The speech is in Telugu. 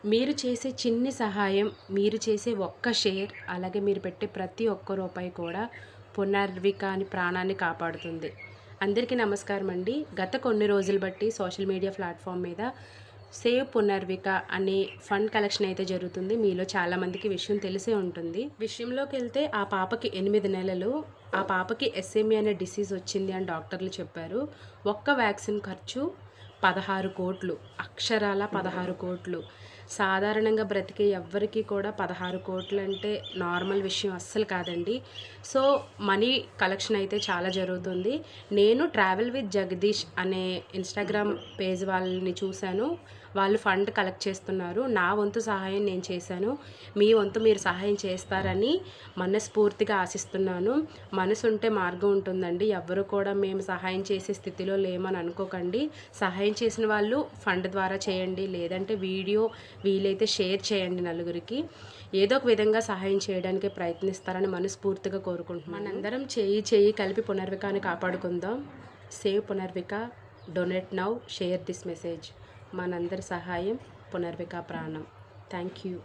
మీరు చేసే చిన్ని సహాయం, మీరు చేసే ఒక్క షేర్, అలాగే మీరు పెట్టే ప్రతి ఒక్క రూపాయి కూడా పునర్విక అని ప్రాణాన్ని కాపాడుతుంది. అందరికీ నమస్కారం అండి. గత కొన్ని రోజులు బట్టి సోషల్ మీడియా ప్లాట్ఫామ్ మీద సేవ్ పునర్విక అనే ఫండ్ కలెక్షన్ అయితే జరుగుతుంది. మీలో చాలామందికి విషయం తెలిసే ఉంటుంది. విషయంలోకి వెళ్తే ఆ పాపకి 8 నెలలు. ఆ పాపకి ఎస్ఎంఈ అనే డిసీజ్ వచ్చింది అని డాక్టర్లు చెప్పారు. ఒక్క వ్యాక్సిన్ ఖర్చు 16 కోట్లు, అక్షరాల 16 కోట్లు. సాధారణంగా బ్రతికే ఎవ్వరికీ కూడా 16 కోట్లు అంటే నార్మల్ విషయం అస్సలు కాదండి. సో మనీ కలెక్షన్ అయితే చాలా జరుగుతుంది. నేను ట్రావెల్ విత్ జగదీష్ అనే ఇన్స్టాగ్రామ్ పేజ్ వాళ్ళని చూశాను. వాళ్ళు ఫండ్ కలెక్ట్ చేస్తున్నారు. నా వంతు సహాయం నేను చేశాను. మీ వంతు మీరు సహాయం చేస్తారని మనస్ఫూర్తిగా ఆశిస్తున్నాను. మనసు ఉంటే మార్గం ఉంటుందండి. ఎవ్వరు కూడా మేము సహాయం చేసే స్థితిలో లేమని అనుకోకండి. సహాయం చేసిన వాళ్ళు ఫండ్ ద్వారా చేయండి, లేదంటే వీడియో వీలైతే షేర్ చేయండి నలుగురికి. ఏదో ఒక విధంగా సహాయం చేయడానికి ప్రయత్నిస్తారని మనస్ఫూర్తిగా కోరుకుంటున్నాను. మనందరం చేయి కలిపి పునర్వికాన్ని కాపాడుకుందాం. Save Punarvika, donate now, share this message. మనందరి సహాయం పునర్విక ప్రాణం. Thank you.